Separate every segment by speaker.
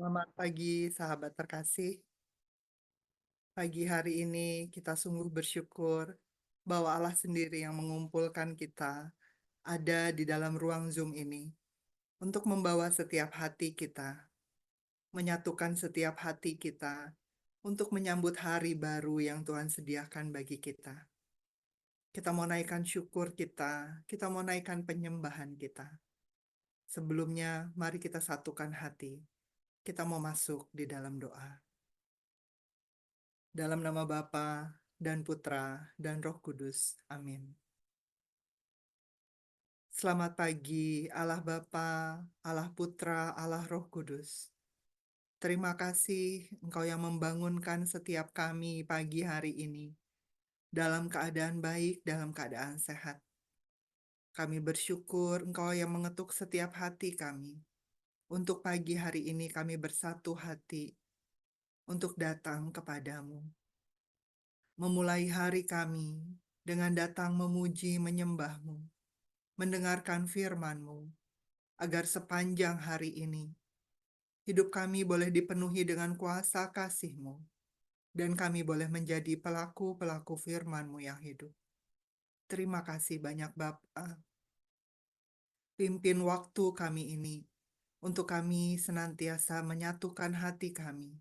Speaker 1: Selamat pagi, sahabat terkasih. Pagi hari ini kita sungguh bersyukur bahwa Allah sendiri yang mengumpulkan kita ada di dalam ruang Zoom ini untuk membawa setiap hati kita, menyatukan setiap hati kita untuk menyambut hari baru yang Tuhan sediakan bagi kita. Kita mau naikkan syukur kita mau naikkan penyembahan kita. Sebelumnya, mari kita satukan hati. Kita mau masuk di dalam doa. Dalam nama Bapa dan Putra dan Roh Kudus. Amin. Selamat pagi, Allah Bapa, Allah Putra, Allah Roh Kudus. Terima kasih Engkau yang membangunkan setiap kami pagi hari ini dalam keadaan baik, dalam keadaan sehat. Kami bersyukur Engkau yang mengetuk setiap hati kami. Untuk pagi hari ini kami bersatu hati untuk datang kepadamu. Memulai hari kami dengan datang memuji menyembah-Mu, mendengarkan firman-Mu, agar sepanjang hari ini hidup kami boleh dipenuhi dengan kuasa kasih-Mu, dan kami boleh menjadi pelaku-pelaku firman-Mu yang hidup. Terima kasih banyak Bapa. Pimpin waktu kami ini untuk kami senantiasa menyatukan hati kami.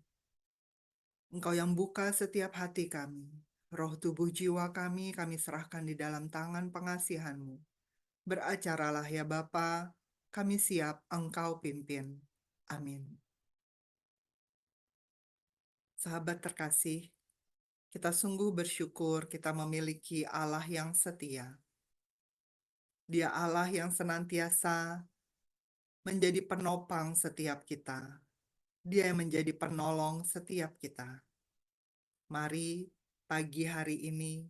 Speaker 1: Engkau yang buka setiap hati kami. Roh tubuh jiwa kami serahkan di dalam tangan pengasihan-Mu. Beracaralah ya Bapa, kami siap Engkau pimpin. Amin. Sahabat terkasih, kita sungguh bersyukur kita memiliki Allah yang setia. Dia Allah yang senantiasa menjadi penopang setiap kita. Dia yang menjadi penolong setiap kita. Mari pagi hari ini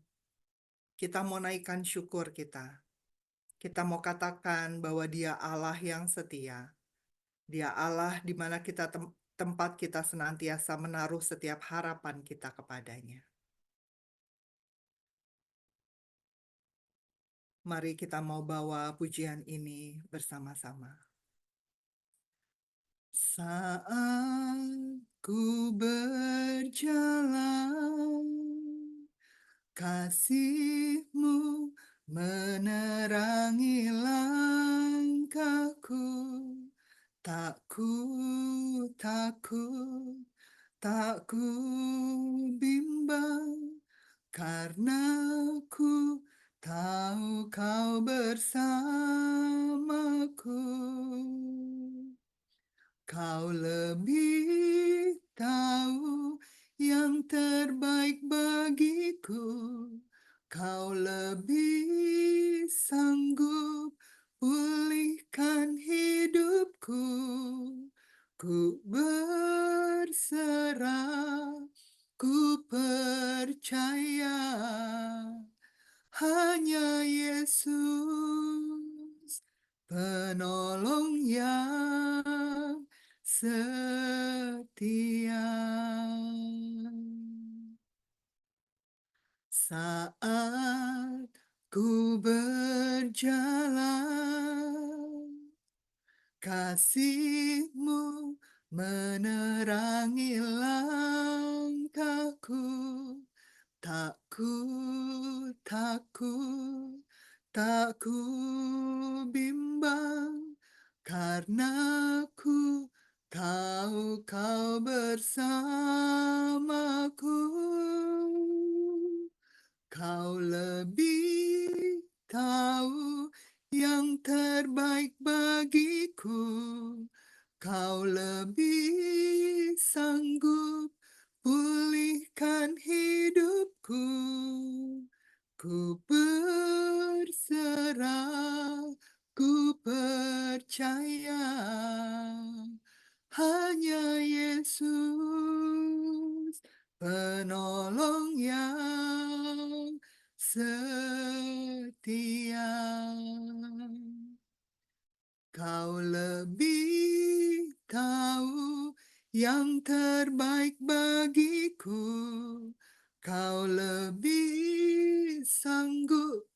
Speaker 1: kita mau naikkan syukur kita. Kita mau katakan bahwa Dia Allah yang setia. Dia Allah di mana tempat kita senantiasa menaruh setiap harapan kita kepadanya. Mari kita mau bawa pujian ini bersama-sama. Saat ku berjalan, kasih-Mu menerangi langkahku. Tak ku takut, tak ku bimbang, karena ku tahu Kau bersamaku. Kau lebih tahu yang terbaik bagiku. Kau lebih sanggup pulihkan hidupku. Ku berserah, ku percaya hanya Yesus, penolong yang setia. Saat ku berjalan, kasih-Mu menerangi langkahku. Tak ku takut, tak ku bimbang, karena ku tahu Kau bersamaku. Kau lebih tahu yang terbaik bagiku. Kau lebih sanggup pulihkan hidupku. Ku berserah, ku percaya hanya Yesus, penolong yang setia. Kau lebih tahu yang terbaik bagiku. Kau lebih sanggup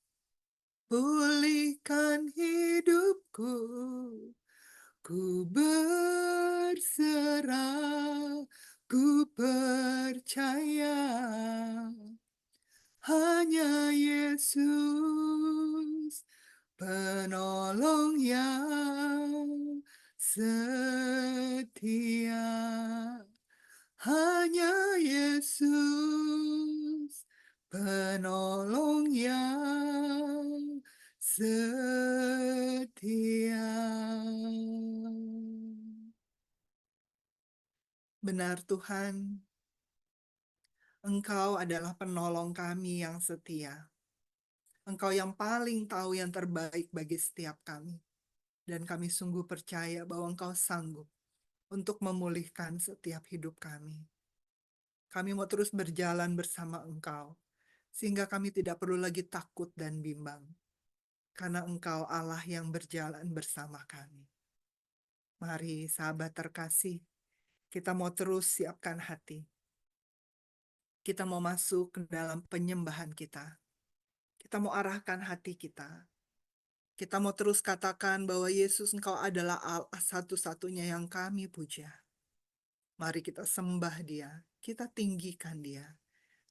Speaker 1: pulihkan hidupku. Ku berserah, darah, ku percaya hanya Yesus, penolong yang setia. Hanya Yesus, penolong yang setia. Benar Tuhan, Engkau adalah penolong kami yang setia. Engkau yang paling tahu yang terbaik bagi setiap kami. Dan kami sungguh percaya bahwa Engkau sanggup untuk memulihkan setiap hidup kami. Kami mau terus berjalan bersama Engkau, sehingga kami tidak perlu lagi takut dan bimbang, karena Engkau Allah yang berjalan bersama kami. Mari sahabat terkasih, kita mau terus siapkan hati. Kita mau masuk ke dalam penyembahan kita. Kita mau arahkan hati kita. Kita mau terus katakan bahwa Yesus Engkau adalah Allah satu-satunya yang kami puja. Mari kita sembah Dia, kita tinggikan Dia,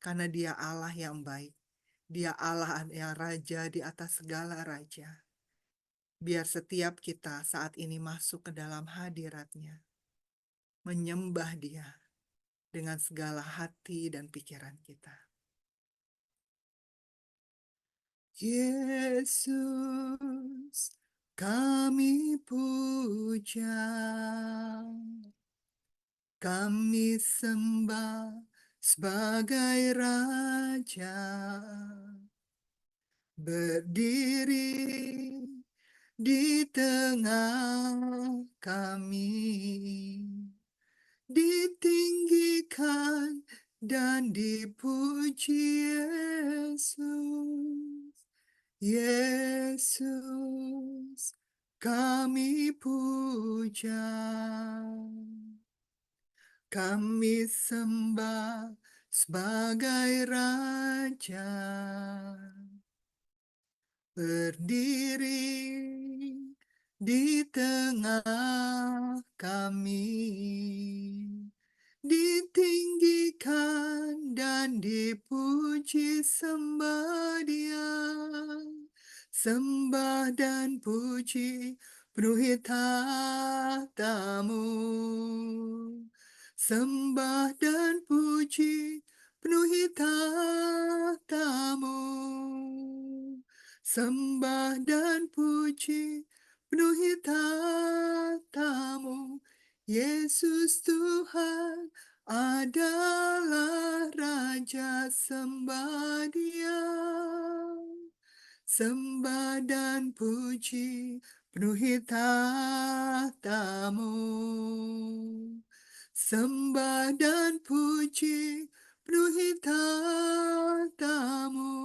Speaker 1: karena Dia Allah yang baik. Dia Allah yang raja di atas segala raja. Biar setiap kita saat ini masuk ke dalam hadirat-Nya, menyembah Dia dengan segala hati dan pikiran kita. Yesus, kami puja, kami sembah sebagai Raja, berdiri di tengah kami, ditinggikan dan dipuji Yesus. Yesus, kami puja, kami sembah sebagai Raja, berdiri di tengah kami, ditinggikan dan dipuji, sembah Dia, sembah dan puji penuhi tahta-Mu, sembah dan puji penuhi tahta-Mu, sembah dan puji penuhi tahta-Mu. Yesus Tuhan adalah Raja, sembah Dia, sembah dan puji penuhi tahta-Mu, sembah dan puji penuhi tahta-Mu,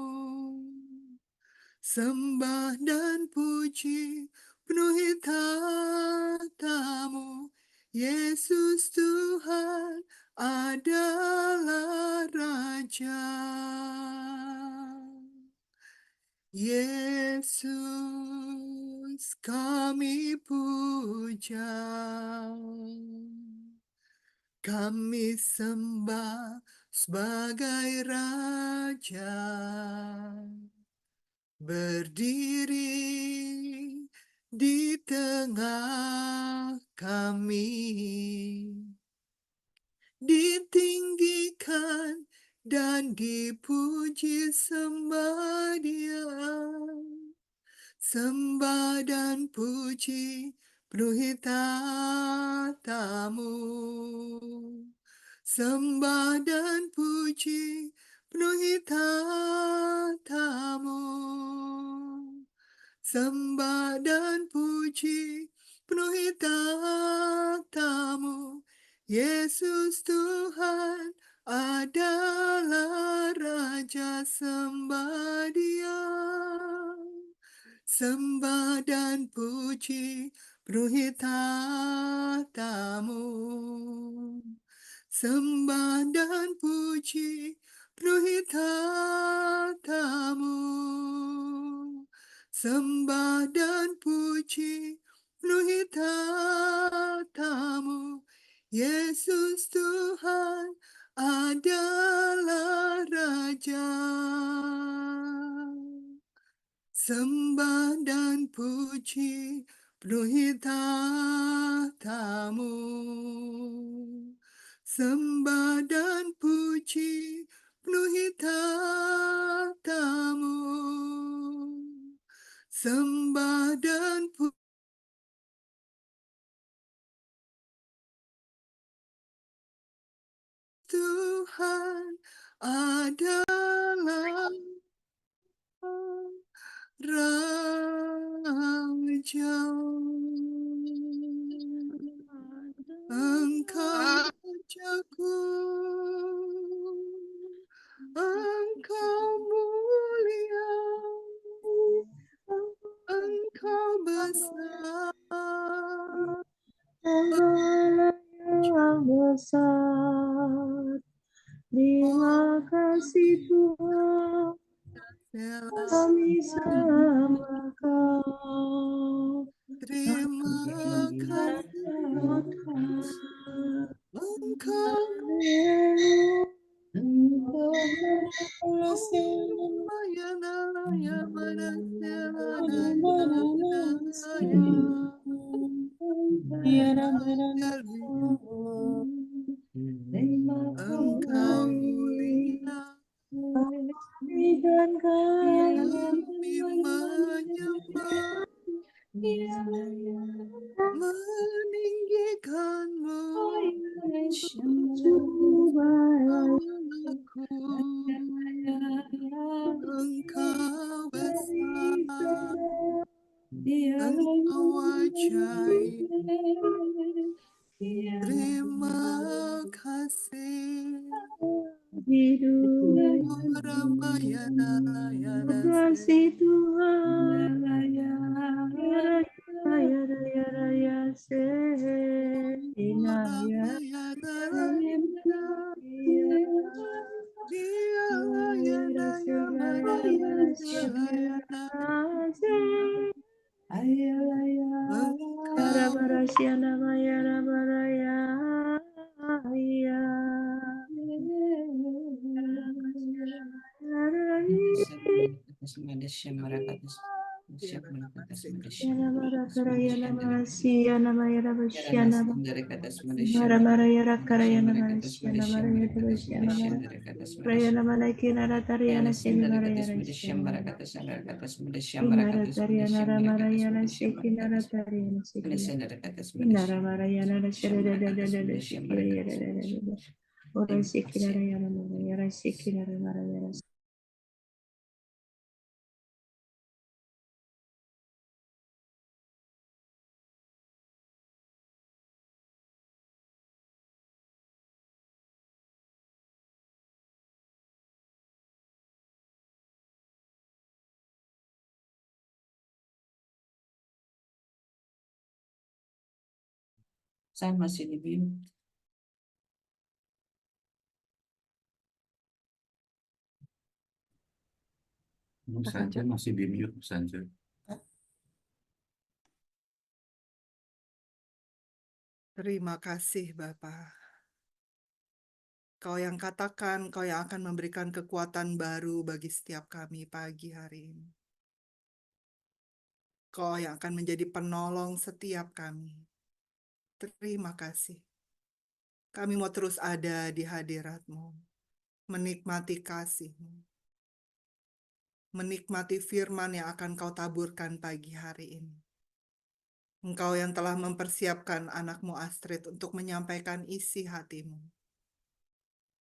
Speaker 1: sembah dan puji penuhi tahta-Mu. Yesus Tuhan adalah Raja. Yesus kami puja, kami sembah sebagai Raja, berdiri di tengah kami, ditinggikan dan dipuji, sembah Dia, sembah dan puji penuhi tahta-Mu, sembah dan puji penuhi tahta-Mu, sembah dan puji penuhi tahta-Mu. Yesus Tuhan adalah Raja, sembah Dia, sembah dan puji penuhi tahta-Mu, sembah dan puji penuhi tahta-Mu, sembah dan puji penuhi tahta-Mu. Yesus Tuhan adalah Raja. Sembah dan puji penuhi tahta-Mu. Sembah dan puji penuhi tahta-Mu. Sembah dan puji Tuhan adalah Raja. Engkau Rajaku, Engkau mulia, Engkau besar.
Speaker 2: Yang besar, terima kasih Tuhan, kami sembah Kau.
Speaker 1: Terima kasih Engkau Engkau mulia,
Speaker 2: dan
Speaker 1: kami menyembah, meninggikanmu, Allahku. Engkau besar, Engkau ajaib. Terima kasih. Ramayana Yana
Speaker 2: kasih Tuhan, ya raya se inaya
Speaker 3: Saya masih di mute.
Speaker 4: Bu Sanja masih di mute, Bu Sanja.
Speaker 1: Terima kasih Bapa. Kau yang katakan, Kau yang akan memberikan kekuatan baru bagi setiap kami pagi hari ini. Kau yang akan menjadi penolong setiap kami. Terima kasih. Kami mau terus ada di hadirat-Mu, menikmati kasih-Mu, menikmati firman yang akan Kau taburkan pagi hari ini. Engkau yang telah mempersiapkan anak-Mu Astrid untuk menyampaikan isi hati-Mu.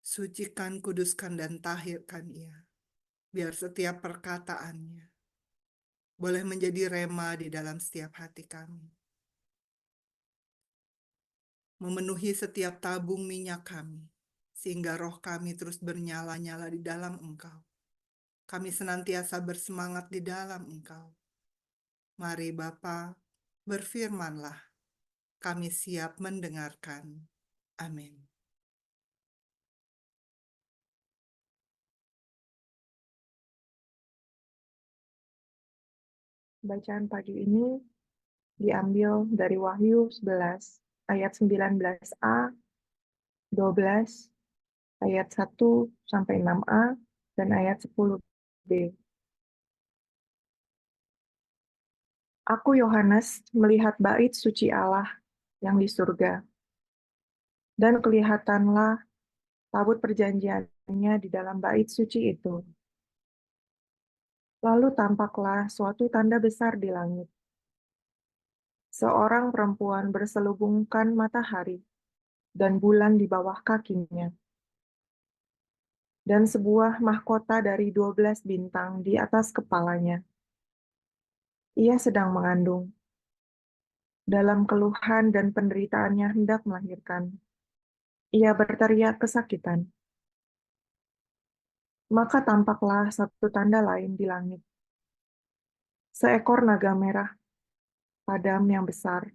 Speaker 1: Sucikan, kuduskan, dan tahirkan ia, biar setiap perkataannya boleh menjadi rema di dalam setiap hati kami. Memenuhi setiap tabung minyak kami, sehingga roh kami terus bernyala-nyala di dalam Engkau. Kami senantiasa bersemangat di dalam Engkau. Mari Bapa, berfirmanlah. Kami siap mendengarkan. Amin.
Speaker 5: Bacaan pagi ini diambil dari Wahyu 11
Speaker 2: ayat 19a, 12, ayat 1 sampai 6a, dan ayat 10b. Aku Yohanes melihat bait suci Allah yang di surga, dan kelihatanlah tabut perjanjiannya di dalam bait suci itu. Lalu tampaklah suatu tanda besar di langit. Seorang perempuan berselubungkan matahari dan bulan di bawah kakinya, dan sebuah mahkota dari 12 bintang di atas kepalanya. Ia sedang mengandung. Dalam keluhan dan penderitaannya hendak melahirkan. Ia berteriak kesakitan. Maka tampaklah satu tanda lain di langit. Seekor naga merah, padam yang besar,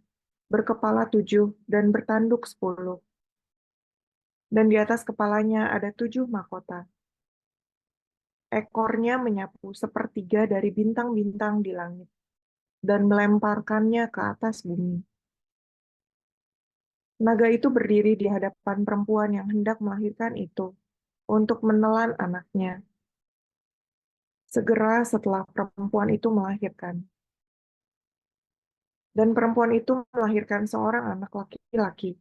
Speaker 2: berkepala 7 dan bertanduk 10. Dan di atas kepalanya ada 7 mahkota. Ekornya menyapu sepertiga dari bintang-bintang di langit, dan melemparkannya ke atas bumi. Naga itu berdiri di hadapan perempuan yang hendak melahirkan itu, untuk menelan anaknya. Segera setelah perempuan itu melahirkan. Dan perempuan itu melahirkan seorang anak laki-laki,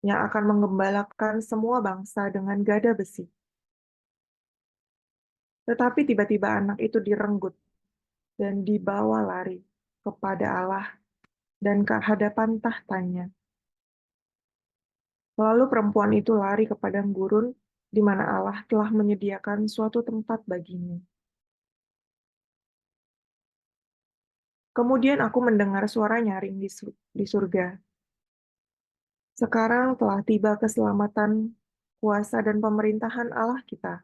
Speaker 2: yang akan menggembalakan semua bangsa dengan gada besi. Tetapi tiba-tiba anak itu direnggut, dan dibawa lari kepada Allah dan ke hadapan tahtanya. Lalu perempuan itu lari ke padang gurun, di mana Allah telah menyediakan suatu tempat baginya. Kemudian aku mendengar suara nyaring di surga. Sekarang telah tiba keselamatan, kuasa dan pemerintahan Allah kita.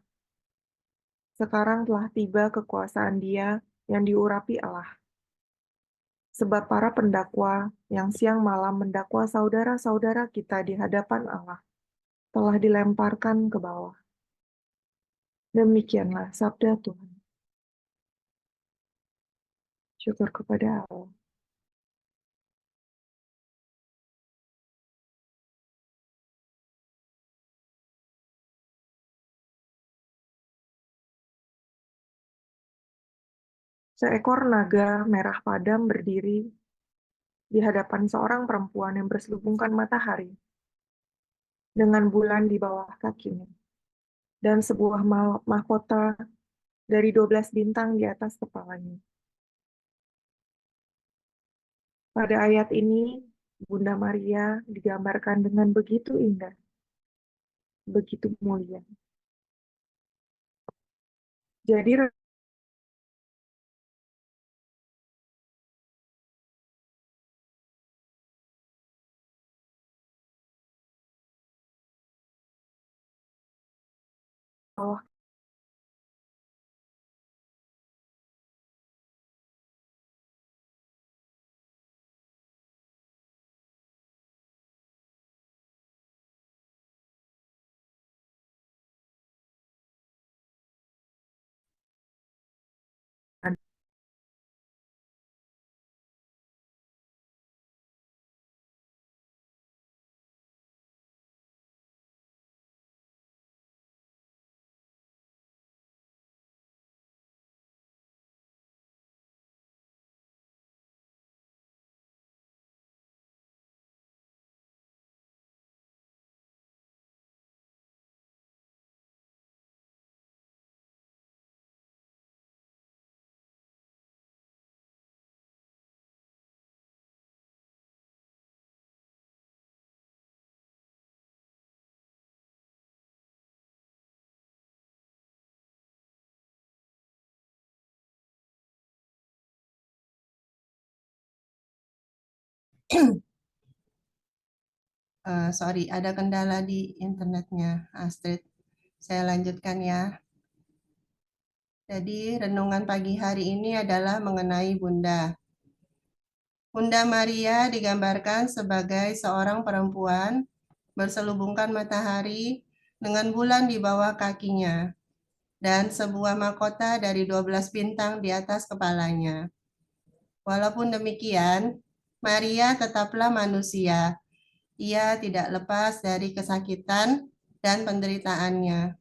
Speaker 2: Sekarang telah tiba kekuasaan Dia yang diurapi Allah. Sebab para pendakwa yang siang malam mendakwa saudara-saudara kita di hadapan Allah telah dilemparkan ke bawah. Demikianlah sabda Tuhan. Syukur kepada Allah. Seekor naga merah padam berdiri di hadapan seorang perempuan yang berselubungkan matahari dengan bulan di bawah kakinya, dan sebuah mahkota dari 12 bintang di atas kepalanya. Pada ayat ini, Bunda Maria digambarkan dengan begitu indah, begitu mulia. Jadi Allah
Speaker 5: Sorry, ada kendala di internetnya, Astrid. Saya lanjutkan ya. Jadi, renungan pagi hari ini adalah mengenai Bunda. Bunda Maria digambarkan sebagai seorang perempuan berselubungkan matahari dengan bulan di bawah kakinya dan sebuah mahkota dari 12 bintang di atas kepalanya. Walaupun demikian, Maria tetaplah manusia Ia tidak lepas dari kesakitan dan penderitaannya.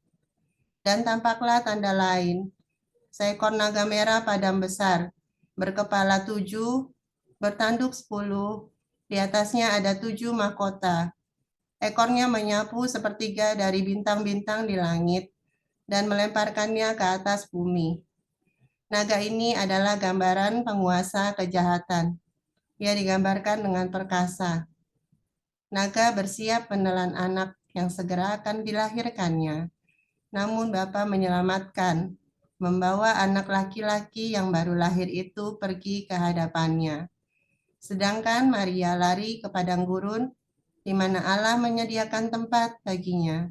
Speaker 5: Dan tampaklah tanda lain, seekor naga merah padam besar, berkepala 7, bertanduk 10, di atasnya ada 7 mahkota. Ekornya menyapu sepertiga dari bintang-bintang di langit dan melemparkannya ke atas bumi. Naga ini adalah gambaran penguasa kejahatan. Ia digambarkan dengan perkasa. Naga bersiap menelan anak yang segera akan dilahirkannya. Namun Bapa menyelamatkan, membawa anak laki-laki yang baru lahir itu pergi ke hadapannya. Sedangkan Maria lari ke padang gurun, di mana Allah menyediakan tempat baginya.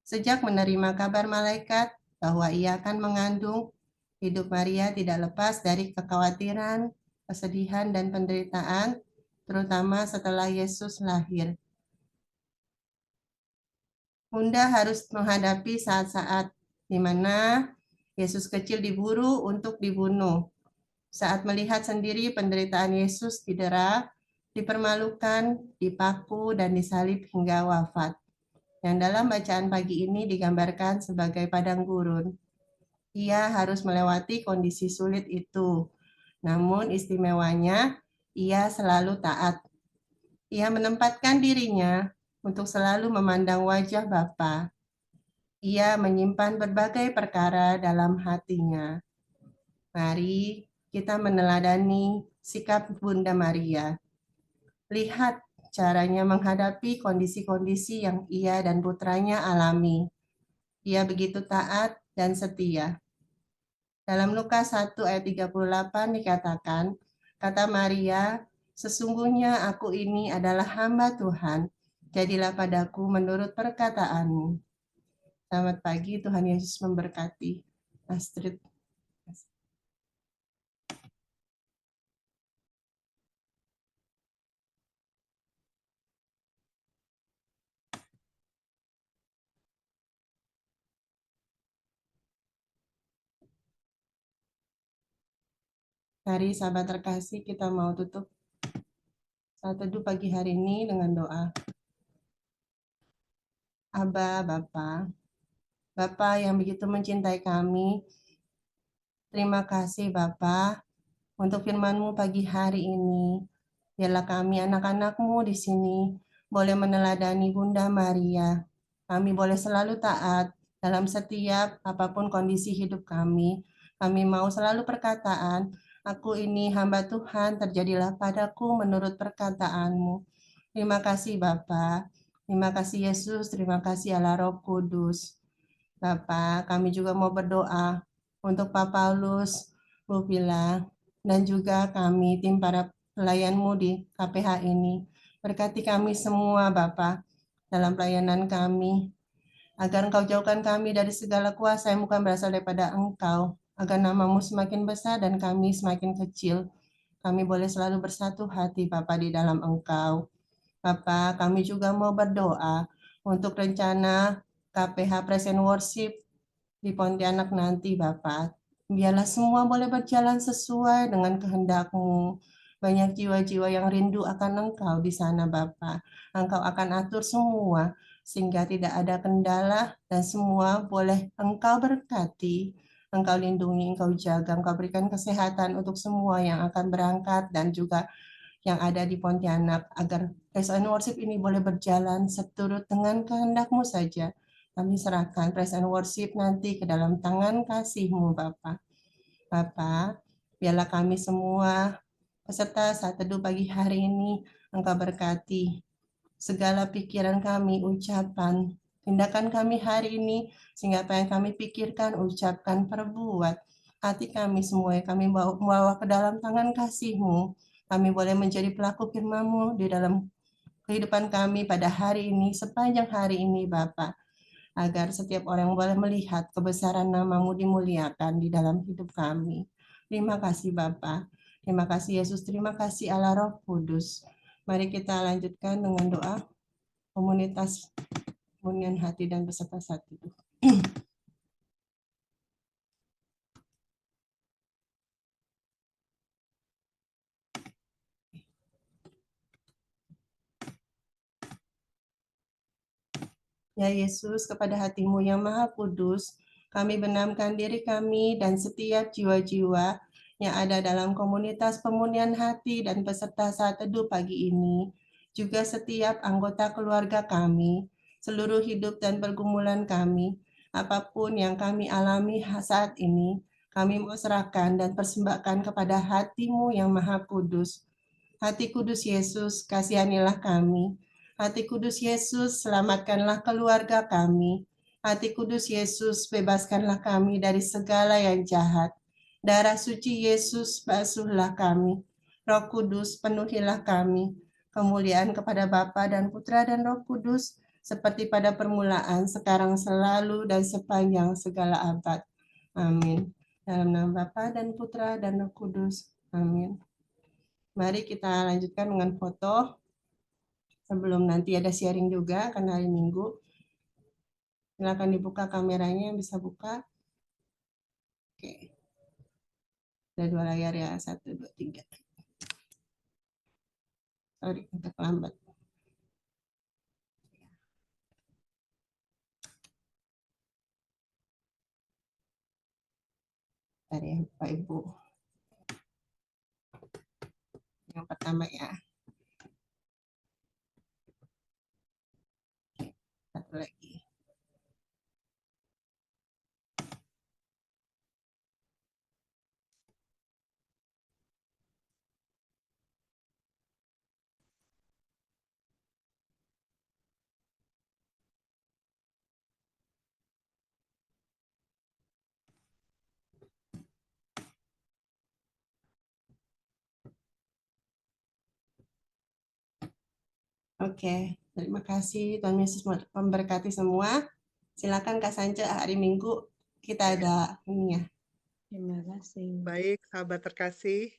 Speaker 5: Sejak menerima kabar malaikat bahwa ia akan mengandung, hidup Maria tidak lepas dari kekhawatiran, kesedihan, dan penderitaan, terutama setelah Yesus lahir. Bunda harus menghadapi saat-saat di mana Yesus kecil diburu untuk dibunuh. Saat melihat sendiri penderitaan Yesus didera, dipermalukan, dipaku, dan disalib hingga wafat. Yang dalam bacaan pagi ini digambarkan sebagai padang gurun. Ia harus melewati kondisi sulit itu. Namun istimewanya, ia selalu taat. Ia menempatkan dirinya untuk selalu memandang wajah Bapa. Ia menyimpan berbagai perkara dalam hatinya. Mari kita meneladani sikap Bunda Maria. Lihat caranya menghadapi kondisi-kondisi yang ia dan putranya alami. Ia begitu taat dan setia. Dalam Lukas 1 ayat 38 dikatakan, kata Maria, sesungguhnya aku ini adalah hamba Tuhan, jadilah padaku menurut perkataanmu. Selamat pagi, Tuhan Yesus memberkati. Astrid. Mari sahabat terkasih, kita mau tutup saat teduh pagi hari ini dengan doa. Aba, Bapa yang begitu mencintai kami, terima kasih Bapa untuk firman-Mu pagi hari ini. Biarlah kami anak-anak-Mu di sini boleh meneladani Bunda Maria. Kami boleh selalu taat dalam setiap apapun kondisi hidup kami. Kami mau selalu perkataan, aku ini hamba Tuhan, terjadilah padaku menurut perkataan-Mu. Terima kasih Bapa. Terima kasih Yesus, terima kasih Allah Roh Kudus. Bapak, kami juga mau berdoa untuk Pak Paulus, Bu Vila, dan juga kami tim para pelayan-Mu di KPH ini. Berkati kami semua Bapak dalam pelayanan kami, agar Engkau jauhkan kami dari segala kuasa yang bukan berasal daripada Engkau, agar nama-Mu semakin besar dan kami semakin kecil. Kami boleh selalu bersatu hati Bapak di dalam Engkau. Bapak, kami juga mau berdoa untuk rencana KPH Present Worship di Pontianak nanti, Bapak. Biarlah semua boleh berjalan sesuai dengan kehendak-Mu. Banyak jiwa-jiwa yang rindu akan Engkau di sana, Bapak. Engkau akan atur semua, sehingga tidak ada kendala, dan semua boleh Engkau berkati. Engkau lindungi, Engkau jaga, Engkau berikan kesehatan untuk semua yang akan berangkat, dan juga yang ada di Pontianak, agar Praise and Worship ini boleh berjalan seturut dengan kehendak-Mu saja. Kami serahkan Praise and Worship nanti ke dalam tangan kasih-Mu, Bapa. Bapa, biarlah kami semua peserta saat teduh pagi hari ini Engkau berkati segala pikiran kami, ucapan, tindakan kami hari ini, sehingga apa yang kami pikirkan, ucapkan, perbuat, hati kami semua yang kami bawa ke dalam tangan kasih-Mu. Kami boleh menjadi pelaku firman-Mu di dalam kehidupan kami pada hari ini, sepanjang hari ini, Bapa, agar setiap orang boleh melihat kebesaran nama-Mu dimuliakan di dalam hidup kami. Terima kasih, Bapa. Terima kasih, Yesus. Terima kasih, Allah Roh Kudus. Mari kita lanjutkan dengan doa komunitas hunian hati dan beserta saat itu. Ya Yesus, kepada hati-Mu yang Maha Kudus, kami benamkan diri kami dan setiap jiwa-jiwa yang ada dalam komunitas pemunian hati dan peserta saat teduh pagi ini, juga setiap anggota keluarga kami, seluruh hidup dan pergumulan kami, apapun yang kami alami saat ini, kami mau serahkan dan persembahkan kepada hati-Mu yang Maha Kudus. Hati Kudus Yesus, kasihanilah kami. Hati Kudus Yesus, selamatkanlah keluarga kami. Hati Kudus Yesus, bebaskanlah kami dari segala yang jahat. Darah suci Yesus, basuhlah kami. Roh Kudus, penuhilah kami. Kemuliaan kepada Bapa dan Putra dan Roh Kudus, seperti pada permulaan, sekarang, selalu, dan sepanjang segala abad. Amin. Dalam nama Bapa dan Putra dan Roh Kudus. Amin. Mari kita lanjutkan dengan foto. Sebelum nanti ada sharing juga, karena hari Minggu. Silakan dibuka kameranya, bisa buka. Oke. Ada 2 layar ya, 1, 2, 3. Sorry, agak lambat. Bentar ya, Bapak Ibu. Yang pertama ya. Oke, satu lagi. Oke, terima kasih. Tuhan Yesus memberkati semua. Silakan Kak Sance, hari Minggu kita ada ini ya.
Speaker 3: Terima kasih.
Speaker 1: Baik, sahabat terkasih.